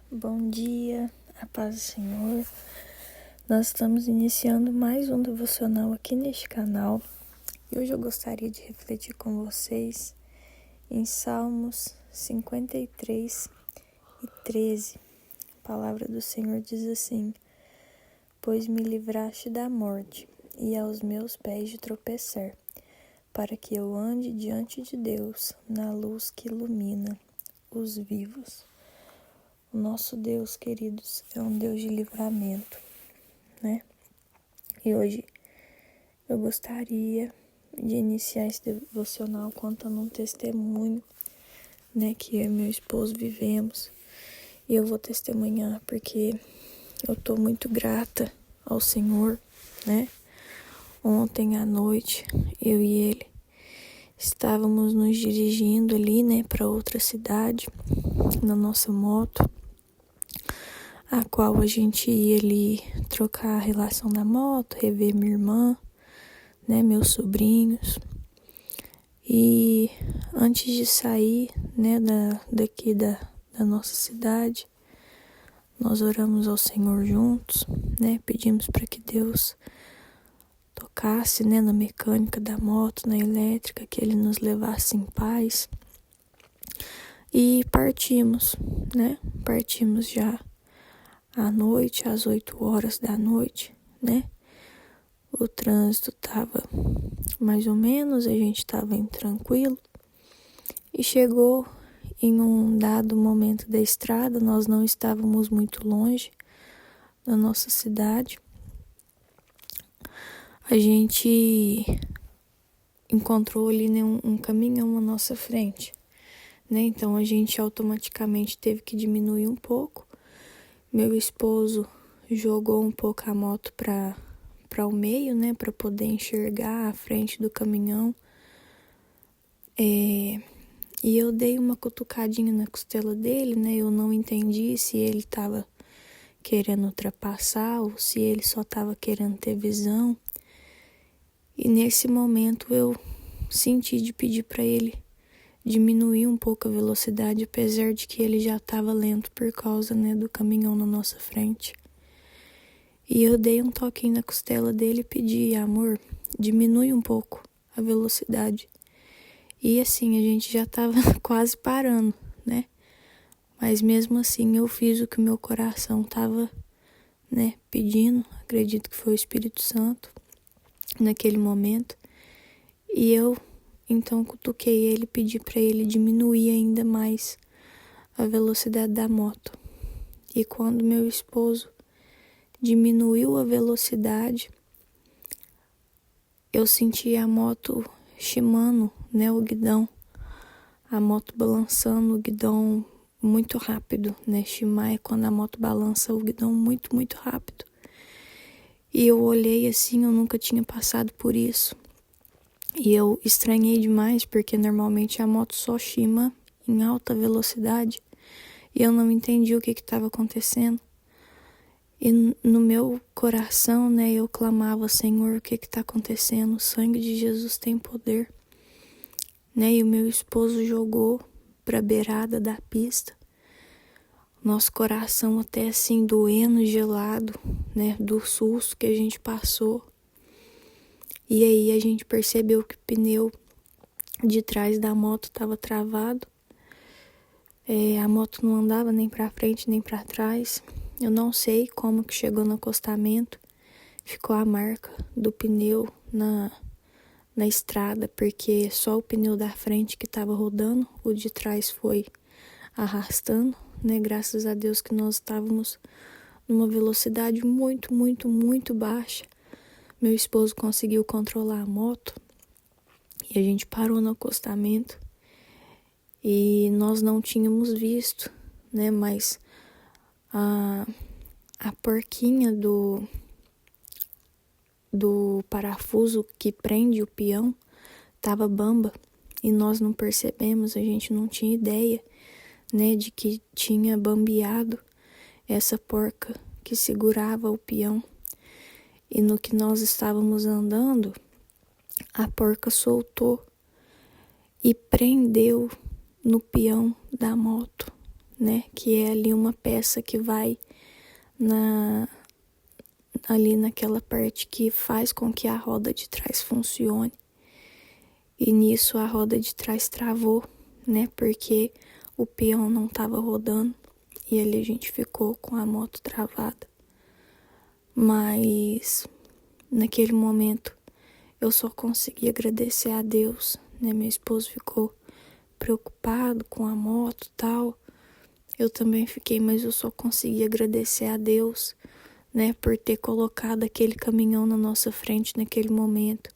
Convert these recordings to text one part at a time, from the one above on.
Bom dia, a paz do Senhor. Nós estamos iniciando mais um devocional aqui neste canal e hoje eu gostaria de refletir com vocês em Salmos 53:13. A palavra do Senhor diz assim: Pois me livraste da morte e aos meus pés de tropeçar, para que eu ande diante de Deus na luz que ilumina os vivos. O nosso Deus, queridos, é um Deus de livramento, né? E hoje eu gostaria de iniciar esse devocional contando um testemunho, né, que eu e meu esposo vivemos. E eu vou testemunhar porque eu tô muito grata ao Senhor, né? Ontem à noite, eu e ele estávamos nos dirigindo ali, né, para outra cidade, na nossa moto, a qual a gente ia ali trocar a relação da moto, rever minha irmã, né, meus sobrinhos. E antes de sair, né, daqui da nossa cidade, nós oramos ao Senhor juntos, né, pedimos para que Deus tocasse, né, na mecânica da moto, na elétrica, que Ele nos levasse em paz. E partimos, né, partimos já à noite, às 8 horas da noite, né? O trânsito tava mais ou menos, a gente tava indo tranquilo. E chegou em um dado momento da estrada, nós não estávamos muito longe da nossa cidade. A gente encontrou ali, né, um caminhão à nossa frente, né? Então a gente automaticamente teve que diminuir um pouco. Meu esposo jogou um pouco a moto para o meio, né, para poder enxergar a frente do caminhão. E eu dei uma cutucadinha na costela dele, né? Eu não entendi se ele estava querendo ultrapassar ou se ele só estava querendo ter visão. E nesse momento eu senti de pedir para ele diminuir um pouco a velocidade, apesar de que ele já estava lento por causa, né, do caminhão na nossa frente. E eu dei um toquinho na costela dele e pedi: amor, diminui um pouco a velocidade. E assim, a gente já tava quase parando, né? Mas mesmo assim eu fiz o que o meu coração tava, né, pedindo. Acredito que foi o Espírito Santo naquele momento. E eu então cutuquei ele, pedi para ele diminuir ainda mais a velocidade da moto. E quando meu esposo diminuiu a velocidade, eu senti a moto chimando, né, o guidão. A moto balançando o guidão muito rápido, né? Chimar é quando a moto balança o guidão muito, muito rápido. E eu olhei assim, eu nunca tinha passado por isso. E eu estranhei demais, porque normalmente a moto só chima em alta velocidade. E eu não entendi o que estava acontecendo. E no meu coração, né, eu clamava: Senhor, o que está acontecendo? O sangue de Jesus tem poder. Né? E o meu esposo jogou para a beirada da pista. Nosso coração até assim doendo, gelado, né, do susto que a gente passou. E aí a gente percebeu que o pneu de trás da moto estava travado. A moto não andava nem para frente nem para trás. Eu não sei como que chegou no acostamento. Ficou a marca do pneu na estrada, porque só o pneu da frente que estava rodando, o de trás foi arrastando, né? Graças a Deus que nós estávamos numa velocidade muito, muito, muito baixa. Meu esposo conseguiu controlar a moto e a gente parou no acostamento. E nós não tínhamos visto, né? Mas a porquinha do parafuso que prende o peão estava bamba e nós não percebemos, a gente não tinha ideia, né, de que tinha bambeado essa porca que segurava o peão. E no que nós estávamos andando, a porca soltou e prendeu no peão da moto, né? Que é ali uma peça que vai ali naquela parte que faz com que a roda de trás funcione. E nisso a roda de trás travou, né? Porque o peão não estava rodando e ali a gente ficou com a moto travada. Mas naquele momento eu só consegui agradecer a Deus, né? Meu esposo ficou preocupado com a moto e tal. Eu também fiquei, mas eu só consegui agradecer a Deus, né? Por ter colocado aquele caminhão na nossa frente naquele momento.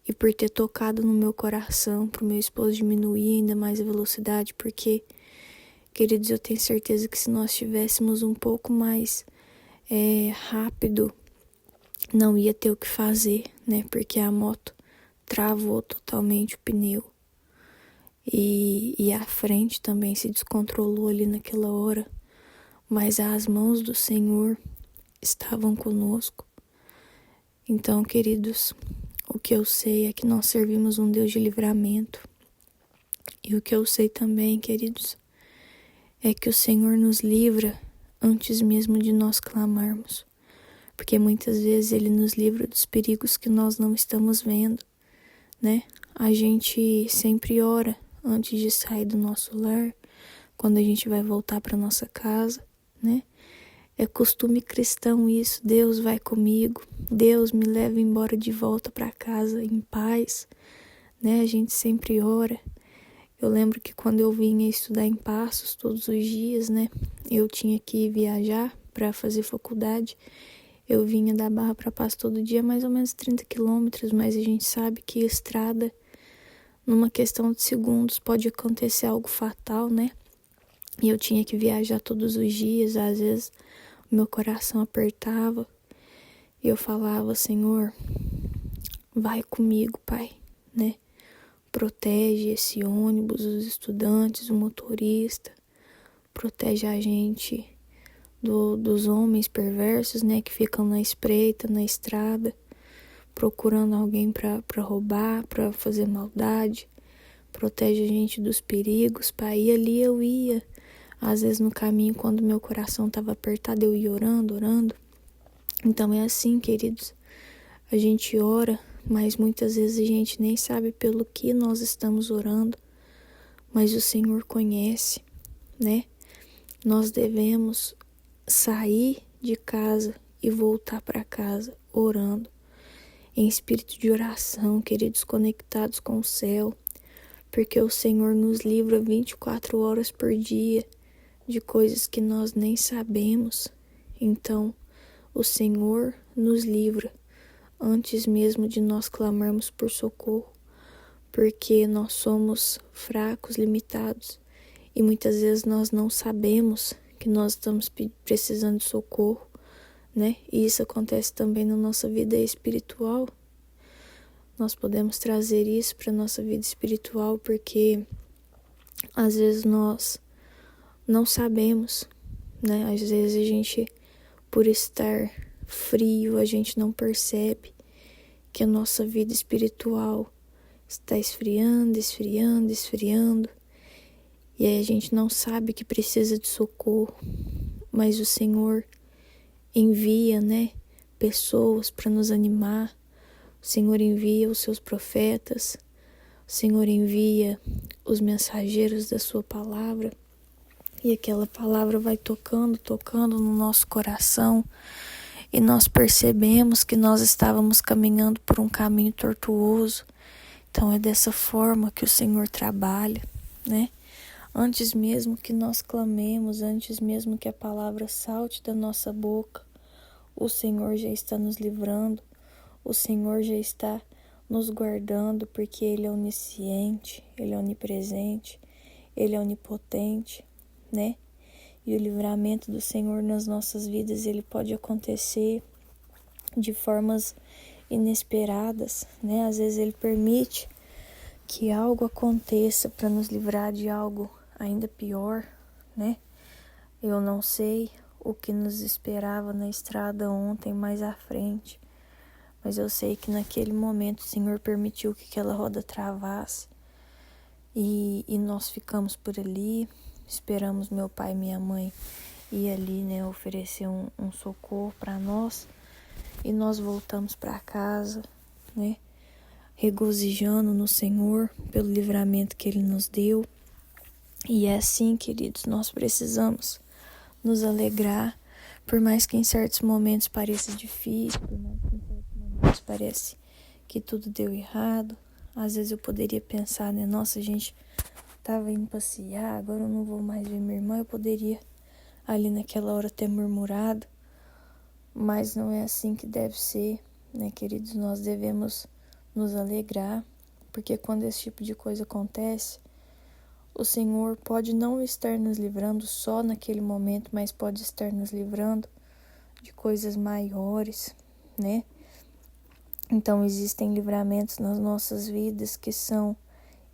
E por ter tocado no meu coração, pro meu esposo diminuir ainda mais a velocidade, porque, queridos, eu tenho certeza que se nós tivéssemos um pouco mais rápido, não ia ter o que fazer, né? Porque a moto travou totalmente o pneu. E a frente também se descontrolou ali naquela hora. Mas as mãos do Senhor estavam conosco. Então, queridos, o que eu sei é que nós servimos um Deus de livramento. E o que eu sei também, queridos, é que o Senhor nos livra antes mesmo de nós clamarmos. Porque muitas vezes Ele nos livra dos perigos que nós não estamos vendo, né? A gente sempre ora antes de sair do nosso lar, quando a gente vai voltar para nossa casa, né? É costume cristão isso. Deus vai comigo, Deus me leva embora de volta para casa em paz, né? A gente sempre ora. Eu lembro que quando eu vinha estudar em Passos todos os dias, né? Eu tinha que viajar para fazer faculdade. Eu vinha da Barra para Passos todo dia, mais ou menos 30 quilômetros, mas a gente sabe que estrada, numa questão de segundos, pode acontecer algo fatal, né? E eu tinha que viajar todos os dias, às vezes o meu coração apertava e eu falava: Senhor, vai comigo, Pai, né? Protege esse ônibus, os estudantes, o motorista, protege a gente dos homens perversos, né? Que ficam na espreita, na estrada, procurando alguém para roubar, para fazer maldade. Protege a gente dos perigos, Pai. E ali eu ia. Às vezes no caminho, quando meu coração estava apertado, eu ia orando. Então é assim, queridos. A gente ora, mas muitas vezes a gente nem sabe pelo que nós estamos orando. Mas o Senhor conhece, né? Nós devemos sair de casa e voltar para casa orando. Em espírito de oração, queridos, conectados com o céu. Porque o Senhor nos livra 24 horas por dia de coisas que nós nem sabemos. Então, o Senhor nos livra antes mesmo de nós clamarmos por socorro, porque nós somos fracos, limitados, e muitas vezes nós não sabemos que nós estamos precisando de socorro, né? E isso acontece também na nossa vida espiritual. Nós podemos trazer isso para a nossa vida espiritual, porque às vezes nós não sabemos, né? Às vezes a gente, por estar frio, a gente não percebe que a nossa vida espiritual está esfriando. E aí a gente não sabe que precisa de socorro, mas o Senhor envia, né, pessoas para nos animar. O Senhor envia os seus profetas, o Senhor envia os mensageiros da sua palavra. E aquela palavra vai tocando no nosso coração. E nós percebemos que nós estávamos caminhando por um caminho tortuoso. Então é dessa forma que o Senhor trabalha, né? Antes mesmo que nós clamemos, antes mesmo que a palavra salte da nossa boca, o Senhor já está nos livrando. O Senhor já está nos guardando, porque Ele é onisciente, Ele é onipresente, Ele é onipotente, né? E o livramento do Senhor nas nossas vidas, ele pode acontecer de formas inesperadas, né? Às vezes ele permite que algo aconteça para nos livrar de algo ainda pior, né? Eu não sei o que nos esperava na estrada ontem mais à frente, mas eu sei que naquele momento o Senhor permitiu que aquela roda travasse e nós ficamos por ali. esperamos meu pai e minha mãe ir ali, né, oferecer um socorro para nós, e nós voltamos para casa, né, regozijando no Senhor pelo livramento que Ele nos deu. E é assim, queridos, nós precisamos nos alegrar, por mais que em certos momentos pareça difícil, por mais que em certos momentos pareça que tudo deu errado. Às vezes eu poderia pensar, né, nossa, gente tava indo passear, agora eu não vou mais ver minha irmã. Eu poderia ali naquela hora ter murmurado, mas não é assim que deve ser, né, queridos? Nós devemos nos alegrar, porque quando esse tipo de coisa acontece, o Senhor pode não estar nos livrando só naquele momento, mas pode estar nos livrando de coisas maiores, né? Então existem livramentos nas nossas vidas que são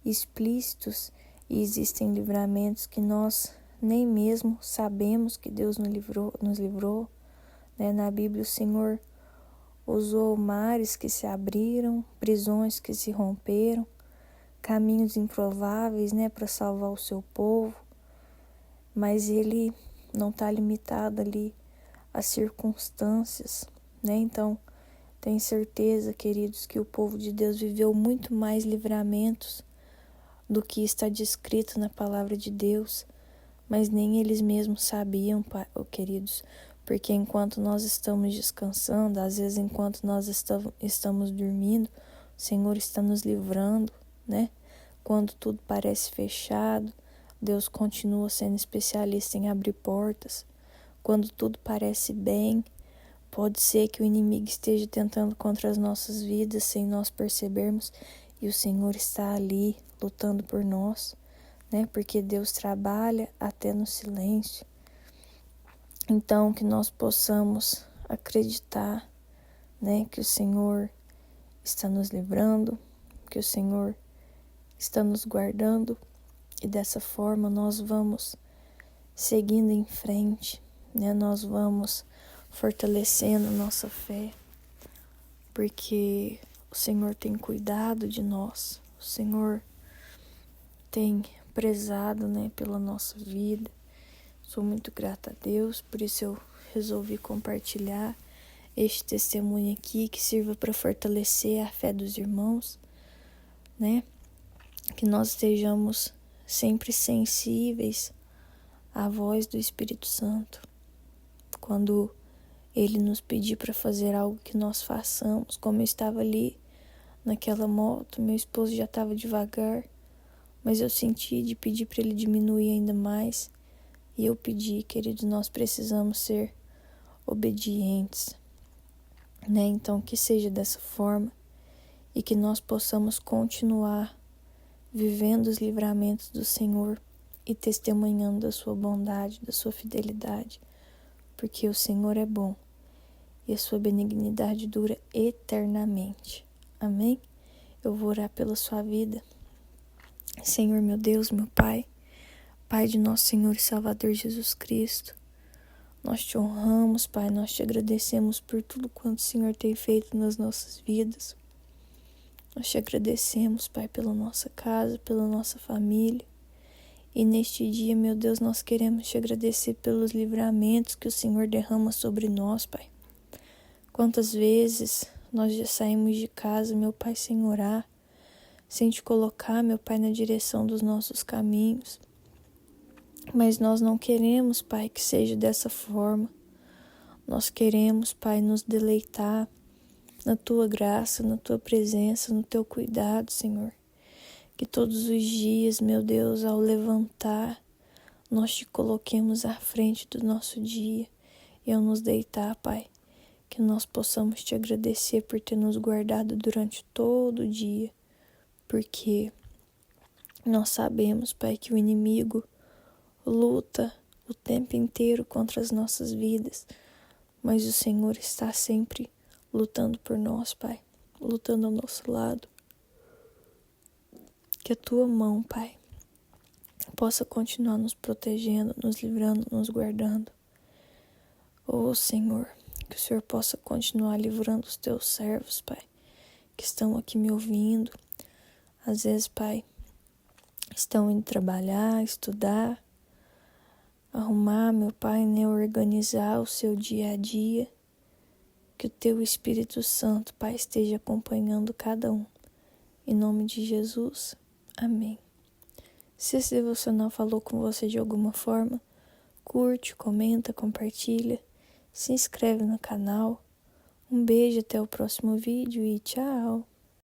explícitos, e existem livramentos que nós nem mesmo sabemos que Deus nos livrou, né? Na Bíblia o Senhor usou mares que se abriram, prisões que se romperam, caminhos improváveis, né, para salvar o seu povo, mas Ele não está limitado ali às circunstâncias, né? Então, tenho certeza, queridos, que o povo de Deus viveu muito mais livramentos do que está descrito na palavra de Deus, mas nem eles mesmos sabiam, queridos, porque enquanto nós estamos descansando, às vezes enquanto nós estamos dormindo, o Senhor está nos livrando, né? Quando tudo parece fechado, Deus continua sendo especialista em abrir portas. Quando tudo parece bem, pode ser que o inimigo esteja tentando contra as nossas vidas sem nós percebermos, e o Senhor está ali lutando por nós, né? Porque Deus trabalha até no silêncio. Então, que nós possamos acreditar, né, que o Senhor está nos livrando, que o Senhor está nos guardando, e dessa forma nós vamos seguindo em frente, né? Nós vamos fortalecendo nossa fé, porque o Senhor tem cuidado de nós, o Senhor tem prezado, né, pela nossa vida. Sou muito grata a Deus, por isso eu resolvi compartilhar este testemunho aqui, que sirva para fortalecer a fé dos irmãos, né? Que nós estejamos sempre sensíveis à voz do Espírito Santo. Quando Ele nos pedir para fazer algo, que nós façamos. Como eu estava ali naquela moto, meu esposo já estava devagar, mas eu senti de pedir para ele diminuir ainda mais. E eu pedi, queridos, nós precisamos ser obedientes, né? Então, que seja dessa forma e que nós possamos continuar vivendo os livramentos do Senhor e testemunhando da sua bondade, da sua fidelidade, porque o Senhor é bom e a sua benignidade dura eternamente. Amém? Eu vou orar pela sua vida. Senhor, meu Deus, meu Pai, Pai de nosso Senhor e Salvador Jesus Cristo, nós te honramos, Pai, nós te agradecemos por tudo quanto o Senhor tem feito nas nossas vidas. Nós te agradecemos, Pai, pela nossa casa, pela nossa família. E neste dia, meu Deus, nós queremos te agradecer pelos livramentos que o Senhor derrama sobre nós, Pai. Quantas vezes nós já saímos de casa, meu Pai, sem orar, sem te colocar, meu Pai, na direção dos nossos caminhos. Mas nós não queremos, Pai, que seja dessa forma. Nós queremos, Pai, nos deleitar na Tua graça, na Tua presença, no Teu cuidado, Senhor. Que todos os dias, meu Deus, ao levantar, nós te coloquemos à frente do nosso dia. E ao nos deitar, Pai, que nós possamos te agradecer por ter nos guardado durante todo o dia. Porque nós sabemos, Pai, que o inimigo luta o tempo inteiro contra as nossas vidas, mas o Senhor está sempre lutando por nós, Pai, lutando ao nosso lado. Que a Tua mão, Pai, possa continuar nos protegendo, nos livrando, nos guardando. Oh, Senhor, que o Senhor possa continuar livrando os Teus servos, Pai, que estão aqui me ouvindo. Às vezes, Pai, estão indo trabalhar, estudar, arrumar, meu Pai, né? Organizar o seu dia a dia. Que o teu Espírito Santo, Pai, esteja acompanhando cada um. Em nome de Jesus, amém. Se esse devocional falou com você de alguma forma, curte, comenta, compartilha, se inscreve no canal. Um beijo, até o próximo vídeo e tchau!